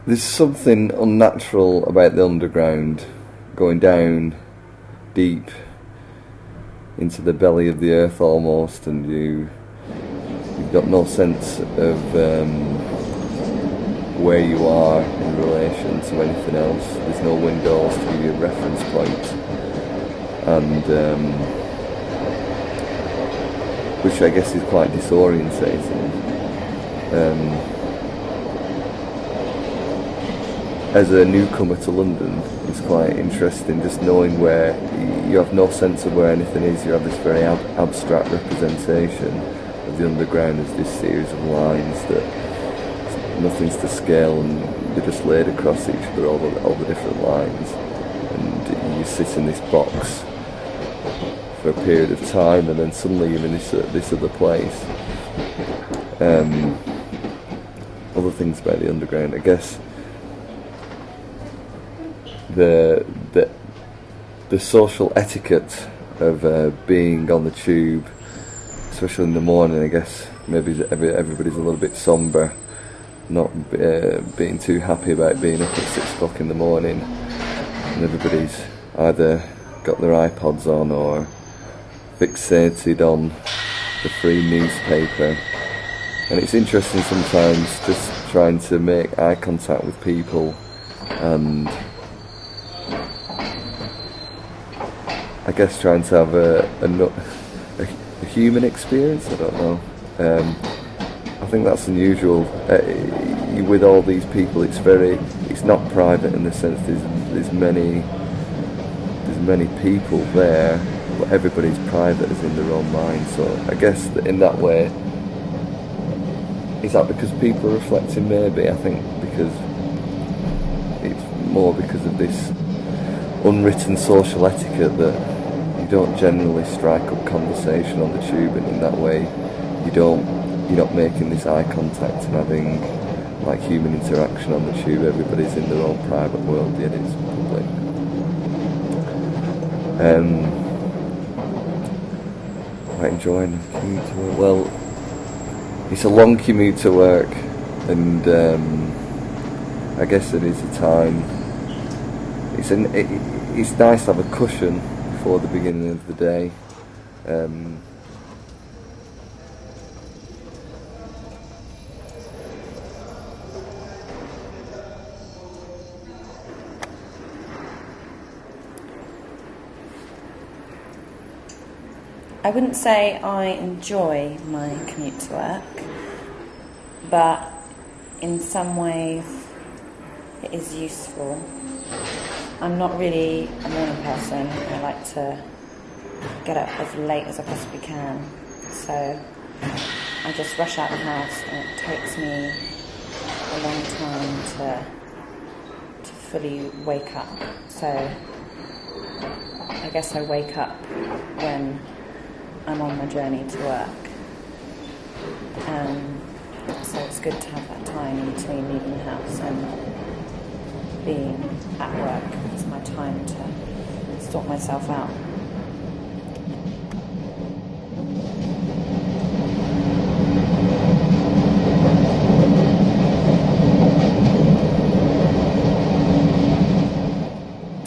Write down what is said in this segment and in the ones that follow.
There's something unnatural about the underground, going down deep into the belly of the earth almost, and you've got no sense of where you are in relation to anything else. There's no windows to give you a reference point, and which I guess is quite disorientating. As a newcomer to London, it's quite interesting just knowing where you have no sense of where anything is. You have this very abstract representation of the underground as this series of lines that nothing's to scale, and they're just laid across each other, all the different lines, and you sit in this box for a period of time, and then suddenly you're in this other place. Other things about the underground, I guess. The social etiquette of being on the tube, especially in the morning. I guess maybe everybody's a little bit sombre, not being too happy about being up at 6 o'clock in the morning, and everybody's either got their iPods on or fixated on the free newspaper. And it's interesting sometimes just trying to make eye contact with people, and I guess trying to have a human experience. I don't know. I think that's unusual. With all these people, it's not private in the sense there's many people there, but everybody's private as in their own mind. So I guess that in that way, is that because people are reflecting? Maybe. I think because it's more because of this unwritten social etiquette that you don't generally strike up conversation on the tube, and in that way you're not making this eye contact and having like human interaction on the tube. Everybody's in their own private world, yet it's public. Quite enjoying the commute to work. Well, it's a long commute to work, and I guess it is a time. It's nice to have a cushion before the beginning of the day. I wouldn't say I enjoy my commute to work, but in some ways it is useful. I'm not really a morning person. I like to get up as late as I possibly can, so I just rush out the house, and it takes me a long time to fully wake up. So I guess I wake up when I'm on my journey to work. So it's good to have that time in between leaving the house and being at work. It's my time to sort myself out.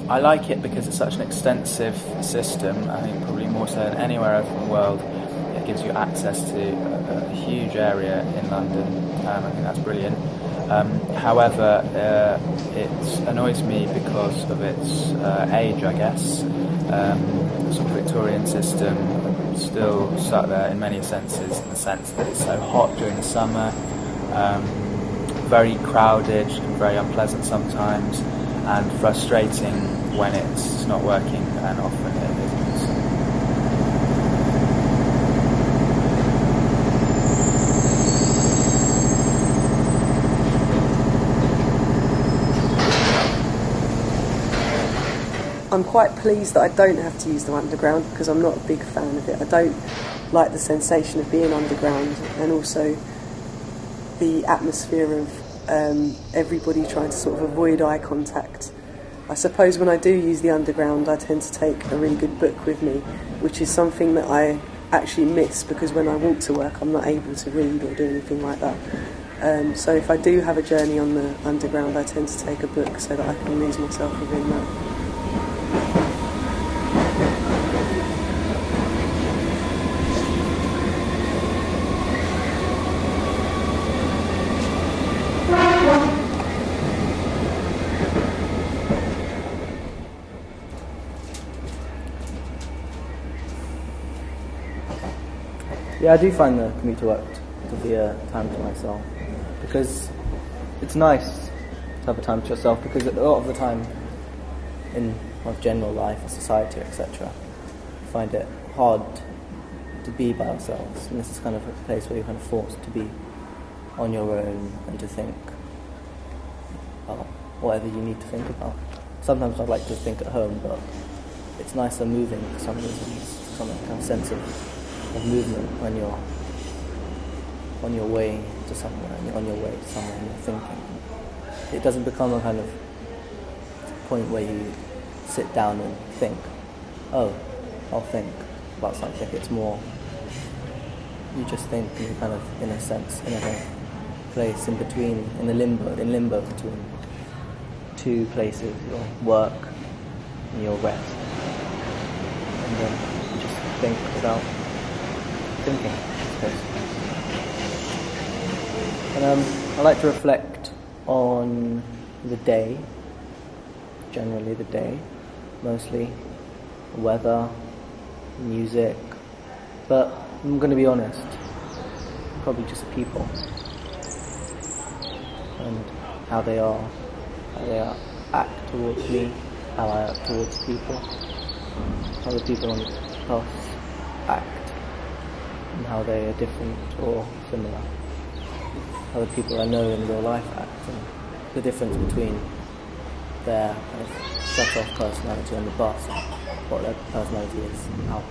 I like it because it's such an extensive system. I think probably more so than anywhere else in the world. It gives you access to a huge area in London. I think that's brilliant. However, it annoys me because of its age, I guess. The sort of Victorian system still stuck there in many senses, in the sense that it's so hot during the summer, very crowded and very unpleasant sometimes, and frustrating when it's not working, and often it isn't. I'm quite pleased that I don't have to use the underground, because I'm not a big fan of it. I don't like the sensation of being underground, and also the atmosphere of everybody trying to sort of avoid eye contact. I suppose when I do use the underground, I tend to take a really good book with me, which is something that I actually miss, because when I walk to work I'm not able to read or do anything like that. So if I do have a journey on the underground, I tend to take a book so that I can lose myself within that. Yeah, I do find the commute to work to be a time to myself, because it's nice to have a time to yourself, because a lot of the time in general life and society, etc., we find it hard to be by ourselves, and this is kind of a place where you're kind of forced to be on your own and to think about whatever you need to think about. Sometimes I'd like to think at home, but it's nicer moving for some reason, some kind of sense of movement when you're on your way to somewhere, and you're on your way to somewhere and you're thinking. It doesn't become a kind of point where you sit down and think, oh, I'll think about something. It's more, you just think, and you're kind of, in a sense, in a place in between, in limbo between two places, your work and your rest. And then you just think without thinking, I suppose. And I like to reflect on the day, generally the day, mostly the weather, music, but I'm going to be honest, probably just people and how they act towards me, how I act towards people, how the people on the bus act, and how they are different or similar, how the people I know in real life act, and the difference between their kind of shut-off personality on the bus and what their personality is now.